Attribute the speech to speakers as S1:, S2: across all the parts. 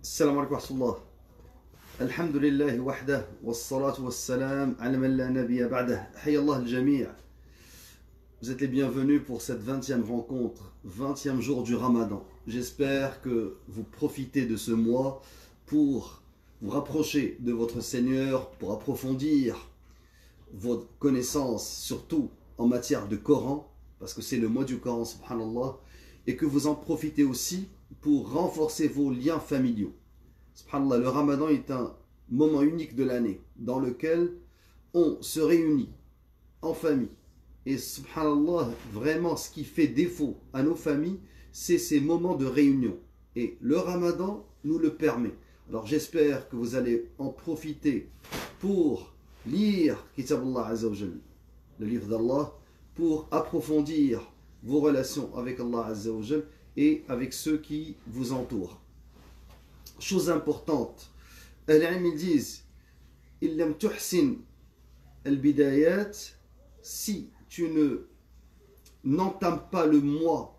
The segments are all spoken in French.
S1: السلام عليكم ورحمة الله. الحمد لله وحده والصلاة والسلام على من لا نبي بعده. حيا الله الجميع. Vous êtes les bienvenus pour cette 20e rencontre, 20e jour du Ramadan. J'espère que vous profitez de ce mois pour vous rapprocher de votre Seigneur, pour approfondir votre connaissance, surtout en matière de Coran, parce que c'est le mois du Coran, subhanallah, et que vous en profitez aussi pour renforcer vos liens familiaux. Subhanallah, le Ramadan est un moment unique de l'année dans lequel on se réunit en famille. Et subhanallah, vraiment ce qui fait défaut à nos familles, c'est ces moments de réunion. Et le Ramadan nous le permet. Alors j'espère que vous allez en profiter pour lire Kitab Allah Azza wa Jal, le livre d'Allah, pour approfondir vos relations avec Allah Azza wa Jal et avec ceux qui vous entourent. Chose importante, ils disent illam tuhsin al-bidayat, si tu n'entames pas le mois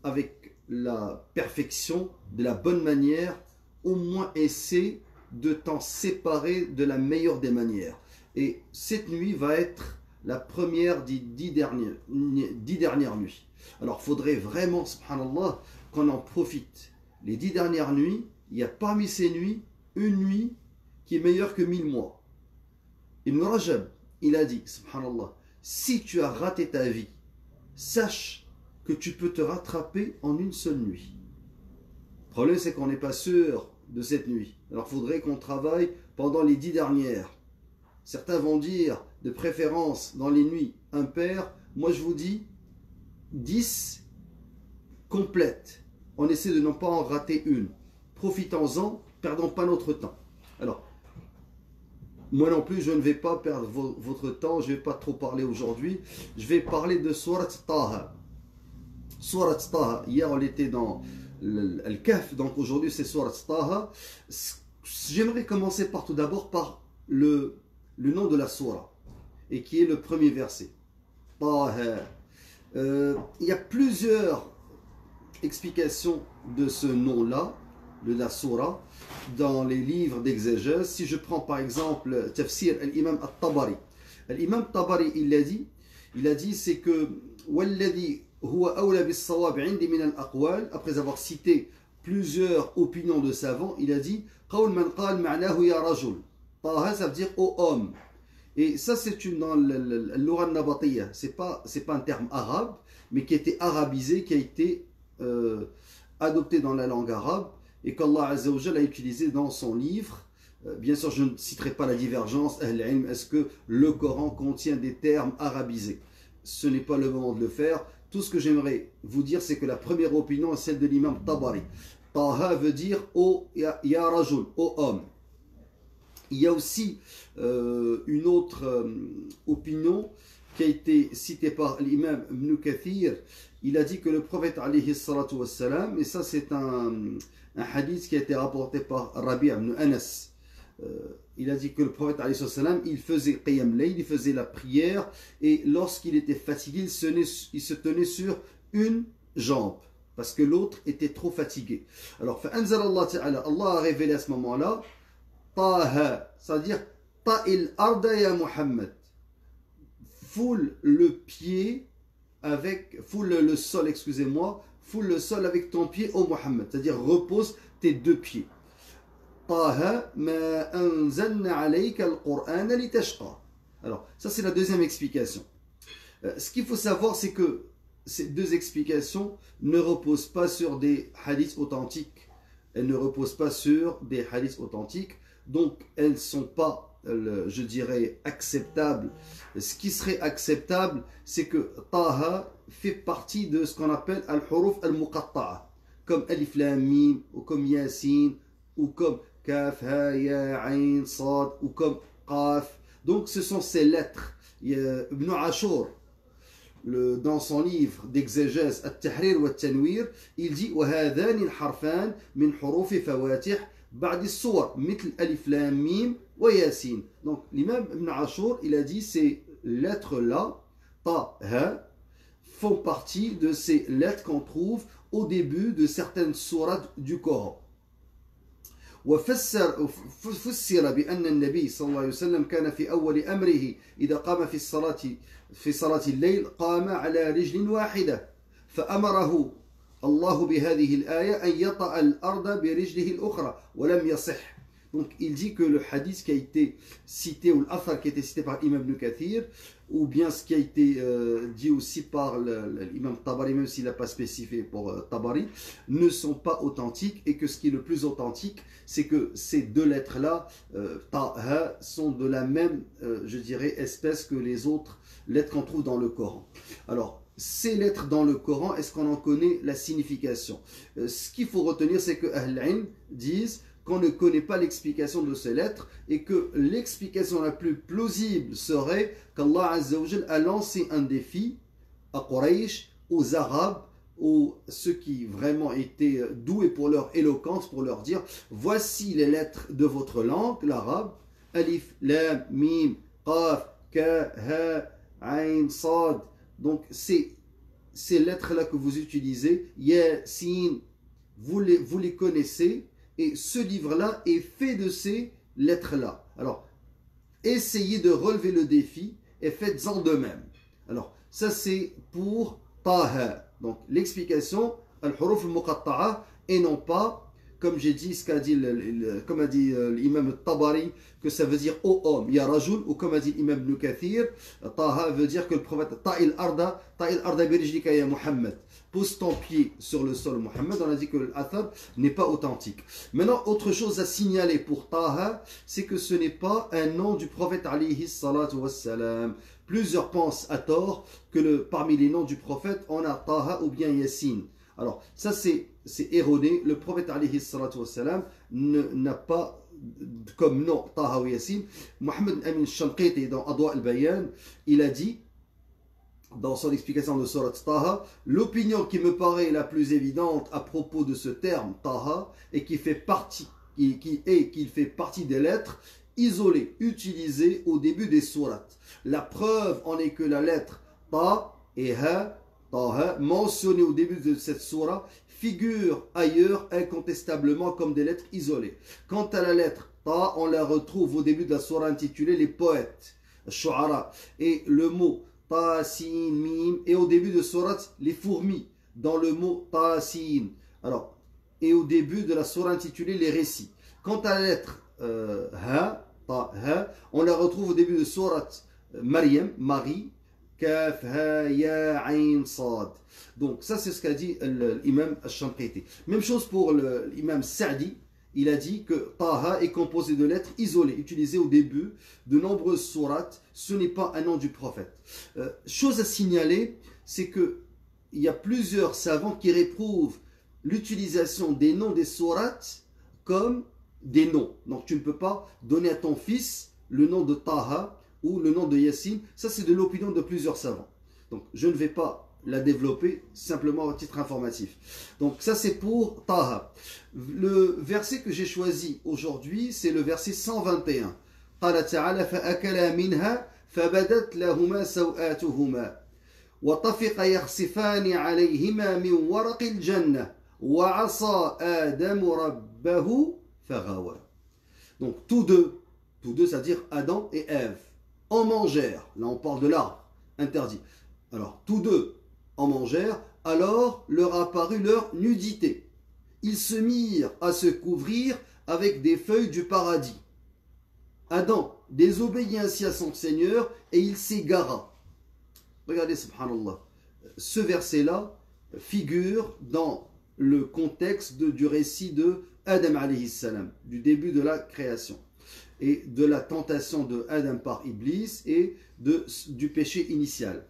S1: avec la perfection, de la bonne manière, au moins essaie de t'en séparer de la meilleure des manières. Et cette nuit va être la première des 10 dernières nuits. Alors, il faudrait vraiment, subhanallah, qu'on en profite. Les 10 dernières nuits, il y a parmi ces nuits, une nuit qui est meilleure que 1000 mois. Ibn Rajab, il a dit, subhanallah, si tu as raté ta vie, sache que tu peux te rattraper en une seule nuit. Le problème, c'est qu'on n'est pas sûr de cette nuit. Alors, il faudrait qu'on travaille pendant les 10 dernières. Certains vont dire, de préférence dans les nuits impaires. Moi, je vous dis 10 complètes. On essaie de ne pas en rater une. Profitons-en, perdons pas notre temps. Alors, moi non plus, je ne vais pas perdre votre temps, je ne vais pas trop parler aujourd'hui. Je vais parler de Surat Taha. Surat Taha, hier on était dans Al-Kahf, donc aujourd'hui c'est Surat Taha. J'aimerais commencer par tout d'abord par le nom de la Surah, et qui est le premier verset. Taha. Il y a plusieurs explications de ce nom-là, de la Surah, dans les livres d'exégèse. Si je prends par exemple Tafsir al-Imam al-Tabari. L'imam Tabari, il a dit c'est que Walladhi huwa awla bis-sawab 'indi min al-aqwal, après avoir cité plusieurs opinions de savants, il a dit qawl man qal ma'nahu ya rajul. Taha, ça veut dire ô homme. Et ça c'est dans l'Ura al-Nabatiyya, c'est pas un terme arabe, mais qui a été arabisé, qui a été adopté dans la langue arabe, et qu'Allah Azza wa Jal a utilisé dans son livre. Bien sûr, je ne citerai pas la divergence. Est-ce que le Coran contient des termes arabisés? Ce n'est pas le moment de le faire. Tout ce que j'aimerais vous dire, c'est que la première opinion est celle de l'imam Tabari. Taha veut dire ô ya rajul, ô homme. Il y a aussi une autre opinion qui a été citée par l'imam Ibn Kathir. Il a dit que le prophète alayhi salatu wassalam, et ça c'est un hadith qui a été rapporté par Rabi' ibn Anas, il a dit que le prophète alayhi salatu wassalam, il faisait qiyam layl, il faisait la prière, et lorsqu'il était fatigué, il se tenait sur une jambe, parce que l'autre était trop fatigué. Alors, Allah a révélé à ce moment-là, Taha, c'est-à-dire Ta'il arda ya Muhammad, foule le pied avec, foule le sol, excusez-moi, foule le sol avec ton pied au Muhammad, c'est-à-dire repose tes deux pieds. Taha ma anzalna alayka al-Qur'ana litashqa. Alors, ça c'est la deuxième explication. Ce qu'il faut savoir, c'est que ces deux explications ne reposent pas sur des hadiths authentiques. Elles ne reposent pas sur des hadiths authentiques, donc elles ne sont pas, je dirais, acceptable. Ce qui serait acceptable, c'est que Taha fait partie de ce qu'on appelle al-huruf al-muqatta'a, comme Alif Lam Mim, ou comme Yasin, ou comme Kaf, Ha, Ya, Ain, Sad, ou comme Qaf. Donc ce sont ces lettres. Ibn Ashur, dans son livre d'exégèse At-Tahrir wa Tanwir, il dit وَهَذَانِ الْحَرْفَانِ مِنْ حُرُوفِ فَوَاتِحِ بعد الصور مثل ألف لام ميم وياسين. Donc l'imam Ibn Ashur, il a dit ces lettres là, ta, ha, font partie de ces lettres qu'on trouve au début de certaines sourates du Coran. فسر بأن النبي صلى الله عليه وسلم كان في أول أمره إذا قام في صلاة الليل قام على رجل واحدة فأمره الله بهذه الآية أن يطأ الأرض برجله الأخرى ولم يصح. Donc il dit que le hadith qui a été cité, ou l'athar qui a été cité par Imam Ibn Kathir, ou bien ce qui a été dit aussi par l'imam Tabari, même s'il n'a pas spécifié pour Tabari, ne sont pas authentiques, et que ce qui est le plus authentique, c'est que ces deux lettres-là, Taha, sont de la même, je dirais, espèce que les autres lettres qu'on trouve dans le Coran. Alors, ces lettres dans le Coran, est-ce qu'on en connaît la signification? Ce qu'il faut retenir, c'est que Ahl-Ilm disent qu'on ne connaît pas l'explication de ces lettres et que l'explication la plus plausible serait qu'Allah Azza wa Jal a lancé un défi à Quraysh, aux Arabes, aux ceux qui vraiment étaient doués pour leur éloquence, pour leur dire voici les lettres de votre langue, l'arabe, Alif, Lam, Mim, Qaf, Ka, Ha, Ain, Sad. Donc ces lettres-là que vous utilisez, Ya, Sin, vous les connaissez. Et ce livre-là est fait de ces lettres-là. Alors, essayez de relever le défi et faites-en de même. Alors, ça c'est pour Taha. Donc, l'explication, al-huruf al-muqatta'a, et non pas, comme j'ai dit, comme a dit l'imam Tabari, que ça veut dire ô homme, ya rajul, ou comme a dit l'imam Ibn Kathir, Taha veut dire que le prophète ta'il arda birijlika ya Muhammad. Pose ton pied sur le sol, Muhammad. On a dit que l'athar n'est pas authentique. Maintenant, autre chose à signaler pour Taha, c'est que ce n'est pas un nom du prophète alayhi salatu wassalam. Plusieurs pensent à tort que parmi les noms du prophète, on a Taha ou bien Yassine. Alors, ça c'est erroné. Le prophète alayhi salatu wassalam n'a pas comme nom Taha ou Yassine. Mohammed Amin Shanqiti dans Adwa al-Bayan, il a dit dans son explication de Surat Taha, l'opinion qui me paraît la plus évidente à propos de ce terme Taha et qu'il fait partie des lettres isolées utilisées au début des sourates. La preuve en est que la lettre Ta et Ha, Taha, mentionnées au début de cette sourate, figurent ailleurs incontestablement comme des lettres isolées. Quant à la lettre Ta, on la retrouve au début de la sourate intitulée Les poètes, Shu'ara, et le mot Tasin, Mim, et au début de sourate les fourmis, dans le mot Tasin. Alors, et au début de la sourate intitulée les récits. Quant à la lettre Ha, Ta, Ha, on la retrouve au début de sourate Maryam, Marie, Kaf, Ha, Ya, Ain, Sad. Donc, ça c'est ce qu'a dit l'imam Al-Shanqiti. Même chose pour l'imam Sa'di. Il a dit que Taha est composé de lettres isolées, utilisées au début de nombreuses sourates. Ce n'est pas un nom du prophète. Chose à signaler, c'est qu'il y a plusieurs savants qui réprouvent l'utilisation des noms des sourates comme des noms. Donc tu ne peux pas donner à ton fils le nom de Taha ou le nom de Yassine. Ça c'est de l'opinion de plusieurs savants. Donc je ne vais pas la développer, simplement à titre informatif. Donc ça c'est pour Taha. Le verset que j'ai choisi aujourd'hui, c'est le verset 121. قال تعالى فأكلا منها فبدت لهما سوآتهما وطفق يخصفان عليهما من ورق الجنة وعصى آدم ربه فغوى. Donc tous deux, c'est-à-dire Adam et Ève, en mangèrent. Là on parle de l'arbre interdit. Alors tous deux en mangèrent, alors leur apparut leur nudité. Ils se mirent à se couvrir avec des feuilles du paradis. Adam désobéit ainsi à son Seigneur et il s'égara. Regardez, subhanallah. Ce verset-là figure dans le contexte du récit de Adam alayhi salam, du début de la création et de la tentation de Adam par Iblis et du péché initial.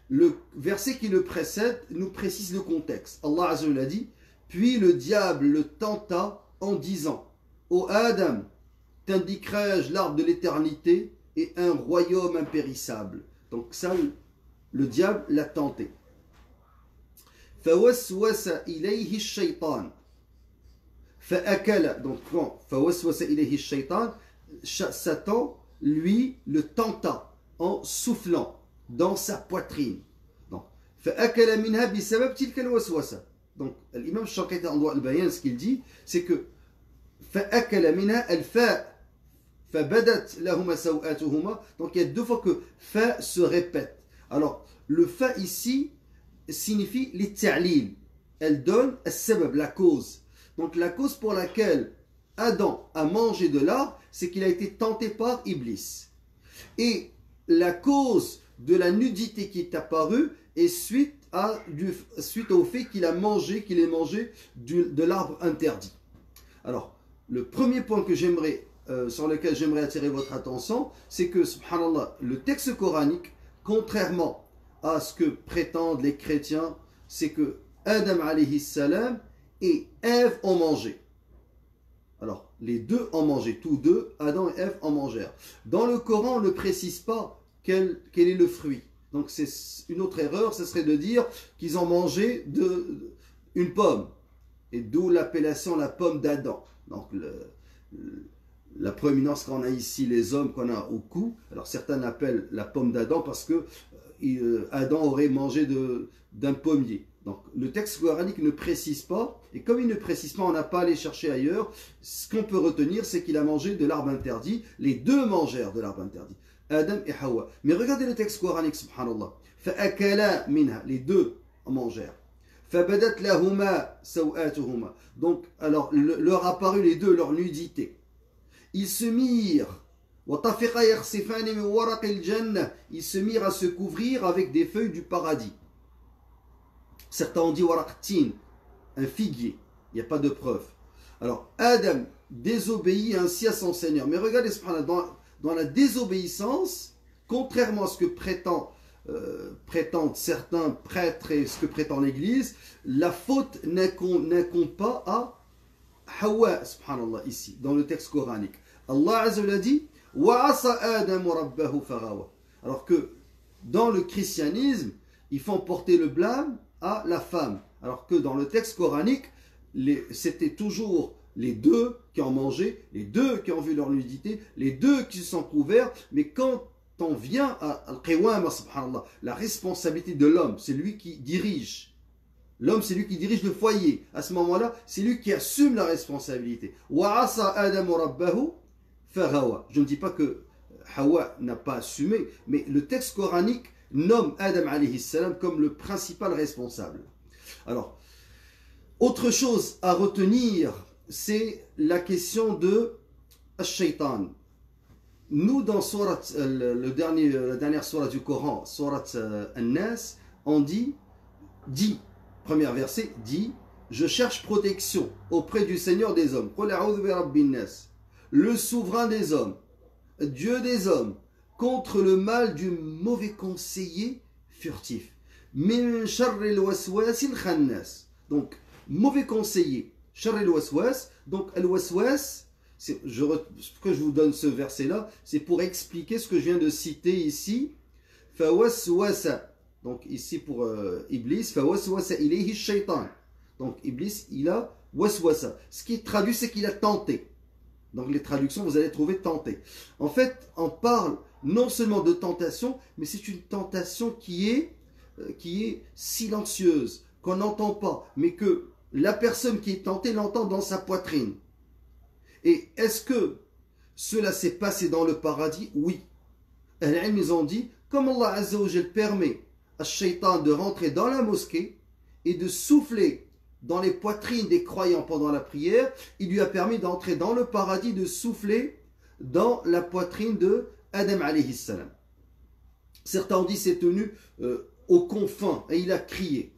S1: Le verset qui le précède nous précise le contexte. Allah Azza wa Jalla dit: puis le diable le tenta en disant: ô Adam, t'indiquerai-je l'arbre de l'éternité et un royaume impérissable. Donc ça, le diable l'a tenté. فوسوس إليه الشيطان فأكل. Donc quand فوسوس إليه الشيطان, Satan lui le tenta en soufflant dans sa poitrine. Donc فأكل منها بسبب تلك الوسوسة. Donc l'imam Shanqiti Adwa al-Bayan, ce qu'il dit, c'est que فأكل منها الفاء فبدت لهما سوآتهما. Donc il y a deux fois que fa se répète. Alors le fa ici signifie les ta'lil. Elle donne al-sabab, la cause. Donc la cause pour laquelle Adam a mangé de l'arbre, c'est qu'il a été tenté par Iblis. Et la cause de la nudité qui est apparue est suite au fait qu'il a mangé, de l'arbre interdit. Alors, le premier point que sur lequel j'aimerais attirer votre attention, c'est que, subhanallah, le texte coranique, contrairement à ce que prétendent les chrétiens, c'est que Adam alayhi salam et Ève ont mangé. Alors, les deux ont mangé, tous deux, Adam et Ève en mangèrent. Dans le Coran, on ne précise pas quel est le fruit. Donc, c'est une autre erreur, ce serait de dire qu'ils ont mangé une pomme. Et d'où l'appellation la pomme d'Adam. Donc, la proéminence qu'on a ici, les hommes qu'on a au cou, alors certains l'appellent la pomme d'Adam parce que Adam aurait mangé d'un pommier. Donc le texte coranique ne précise pas, et comme il ne précise pas, on n'a pas à aller chercher ailleurs. Ce qu'on peut retenir, c'est qu'il a mangé de l'arbre interdit. Les deux mangèrent de l'arbre interdit, Adam et Hawa. Mais regardez le texte coranique, subhanallah. فَأَكَلَا مِنْهَا, les deux en mangèrent. فَبَدَتْ لَهُمَا سَوْآتُهُمَا. Donc, alors, leur apparut les deux, leur nudité. Ils se mirent. وَطَفِقَا يَخْسِفَانِ مِنْ وَرَقِ الْجَنَّةِ. Ils se mirent à se couvrir avec des feuilles du paradis. Certains ont dit waraqtin, un figuier. Il n'y a pas de preuve. Alors, Adam désobéit ainsi à son Seigneur. Mais regardez, dans la désobéissance, contrairement à ce que prétendent certains prêtres et ce que prétend l'Église, la faute n'incombe pas à Hawa, subhanallah, ici, dans le texte coranique. Allah Azza wa Jalla dit وَعَصَى آدَمُ رَبَّهُ فَغَوَى. Alors que dans le christianisme, ils font porter le blâme à la femme. Alors que dans le texte coranique, c'était toujours les deux qui ont mangé, les deux qui ont vu leur nudité, les deux qui se sont couverts. Mais quand on vient à Al-Qiwama, subhanallah, la responsabilité de l'homme, c'est lui qui dirige. L'homme, c'est lui qui dirige le foyer. À ce moment-là, c'est lui qui assume la responsabilité. وَعَصَى آدَمُ رَبَّهُ فَغَوَى. Je ne dis pas que Hawa n'a pas assumé, mais le texte coranique nomme Adam alayhi salam comme le principal responsable. Alors, autre chose à retenir, c'est la question de Ash-Shaytan. Nous, dans la dernière sourate du Coran, sourate An-Nas, on dit, premier verset, dit, je cherche protection auprès du Seigneur des hommes, le souverain des hommes, Dieu des hommes, contre le mal du mauvais conseiller furtif. Min sharril waswasil khannas. Donc, mauvais conseiller. Sharril waswas. Donc, al-waswas, pourquoi je vous donne ce verset-là, c'est pour expliquer ce que je viens de citer ici. Fawaswasa. Donc, ici pour Iblis, fawaswasa ilayhi shaytan. Donc, Iblis, il a waswasa. Ce qui est traduit, c'est qu'il a tenté. Donc, les traductions, vous allez trouver tenté. En fait, on parle non seulement de tentation, mais c'est une tentation qui est silencieuse, qu'on n'entend pas, mais que la personne qui est tentée l'entend dans sa poitrine. Et est-ce que cela s'est passé dans le paradis? Oui. Ils ont dit, comme Allah Azza wa Jal permet à Shaitan de rentrer dans la mosquée et de souffler dans les poitrines des croyants pendant la prière, il lui a permis d'entrer dans le paradis, de souffler dans la poitrine de Adam alayhi salam. Certains ont dit c'est tenu aux confins et il a crié.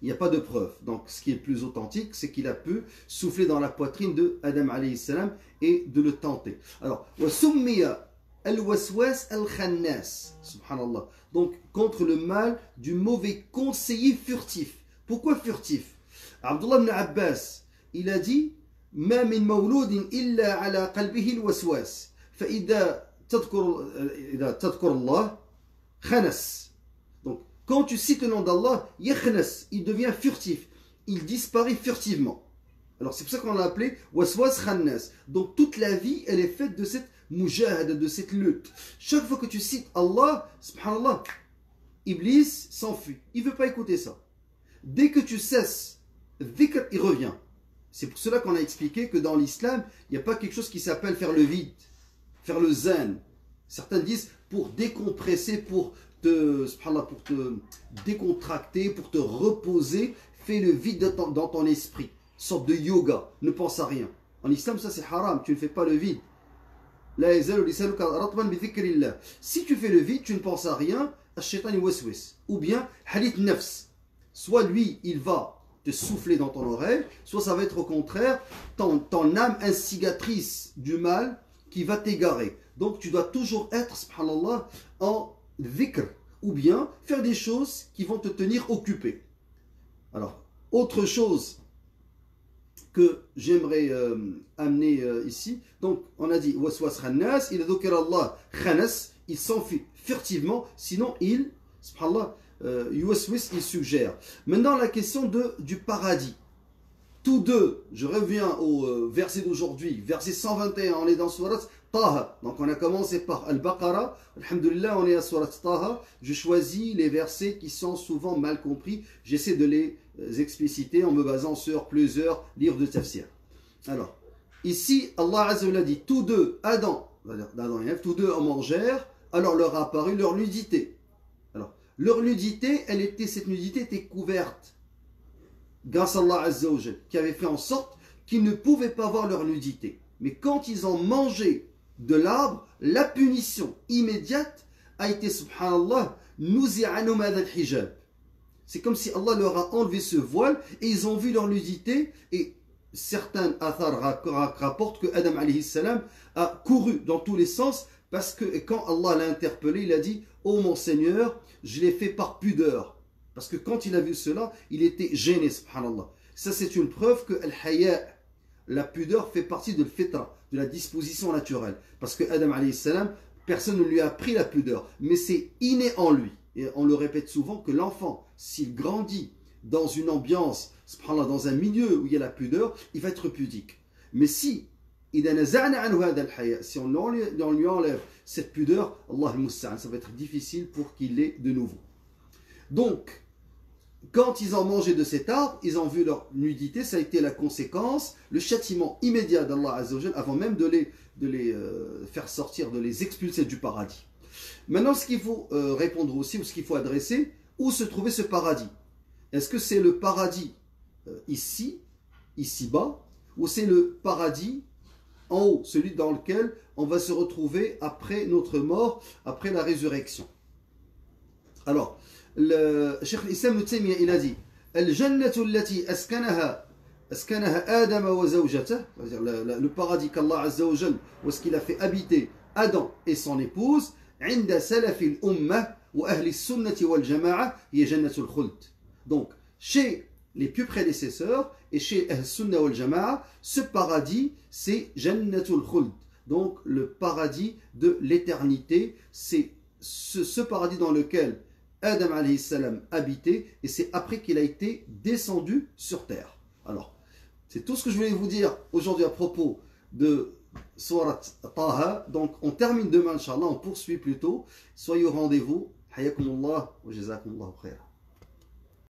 S1: Il n'y a pas de preuve. Donc ce qui est le plus authentique, c'est qu'il a pu souffler dans la poitrine de Adam alayhi salam et de le tenter. Alors, wasummiya al-waswas al-khannas, subhanallah. Donc contre le mal du mauvais conseiller furtif. Pourquoi furtif? Abdullah ibn Abbas, il a dit ma min mawludin illa ala qalbihi al-waswas. فإذا تذكر الله خنس. Donc quand tu cites le nom d'Allah, yakhnas, il devient furtif, il disparaît furtivement. Alors c'est pour ça qu'on l'a appelé waswas khannas. Donc toute la vie, elle est faite de cette mujahada, de cette lutte. Chaque fois que tu cites Allah, subhanallah, Iblis s'enfuit, il ne veut pas écouter ça. Dès que tu cesses dhikr, il revient. C'est pour cela qu'on a expliqué que dans l'islam, il n'y a pas quelque chose qui s'appelle faire le vide, faire le zen. Certains disent pour décompresser, pour te décontracter, pour te reposer, fais le vide dans ton esprit. Une sorte de yoga, ne pense à rien. En islam, ça c'est haram, tu ne fais pas le vide. Si tu fais le vide, tu ne penses à rien, ou bien hadith nafs. Soit lui, il va te souffler dans ton oreille, soit ça va être au contraire ton âme instigatrice du mal qui va t'égarer. Donc tu dois toujours être, subhanallah, en dhikr, ou bien faire des choses qui vont te tenir occupé. Alors, autre chose que j'aimerais amener ici, donc on a dit waswas khannas, il dhukira Allah khanas, il s'enfuit furtivement, sinon il, subhanallah, yuwaswis, il suggère. Maintenant la question du paradis. Tous deux, je reviens au verset d'aujourd'hui, verset 121, on est dans Surat Taha. Donc on a commencé par Al-Baqarah, alhamdulillah on est à Surat Taha. Je choisis les versets qui sont souvent mal compris, j'essaie de les expliciter en me basant sur plusieurs livres de tafsir. Alors, ici Allah Azza wa Jalla dit, tous deux, Adam et Ève, tous deux en mangèrent, alors leur a apparu leur nudité. Alors, leur nudité, cette nudité était couverte grâce à Allah Azza wa Jalla, qui avait fait en sorte qu'ils ne pouvaient pas voir leur nudité. Mais quand ils ont mangé de l'arbre, la punition immédiate a été, subhanallah, nuzi'anu mad al-hijab. C'est comme si Allah leur a enlevé ce voile et ils ont vu leur nudité. Et certains athar rapportent que Adam alayhi salam a couru dans tous les sens parce que quand Allah l'a interpellé, il a dit « Oh mon Seigneur, je l'ai fait par pudeur ». Parce que quand il a vu cela, il était gêné, subhanallah. Ça, c'est une preuve que al-haya, la pudeur, fait partie de l'fitra, de la disposition naturelle. Parce que Adam alayhi salam, personne ne lui a appris la pudeur, mais c'est inné en lui. Et on le répète souvent que l'enfant, s'il grandit dans une ambiance, subhanallah, dans un milieu où il y a la pudeur, il va être pudique. Mais si on lui enlève cette pudeur, Allah al-Musta'an, ça va être difficile pour qu'il l'ait de nouveau. Donc, quand ils ont mangé de cet arbre, ils ont vu leur nudité, ça a été la conséquence, le châtiment immédiat d'Allah Azza wa Jalla, avant même de les faire sortir, de les expulser du paradis. Maintenant, ce qu'il faut répondre aussi, ou ce qu'il faut adresser, où se trouvait ce paradis? Est-ce que c'est le paradis ici-bas, ou c'est le paradis en haut, celui dans lequel on va se retrouver après notre mort, après la résurrection? Alors, le Cheikh l'Islam Ibn Taymiyyah, il a dit Al-Jannatu allati askanaha Adam wa zawjatah, c'est-à-dire le paradis qu'Allah Azza wa Jalla, où est-ce qu'il a fait habiter Adam et son épouse, عند سلف الأمة وأهل السنة والجماعة هي جنة الخلد. Donc, chez les pieux prédécesseurs et chez Ahl Sunna wal Jama'a, ce paradis, c'est Jannatul Khuld. Donc, le paradis de l'éternité, c'est ce paradis dans lequel Adam alayhi salam habitait, et c'est après qu'il a été descendu sur terre. Alors, c'est tout ce que je voulais vous dire aujourd'hui à propos de Surat Taha. Donc, on termine demain, Inch'Allah, on poursuit plutôt. Soyez au rendez-vous. Hayakumullah wa jazakumullahu khair.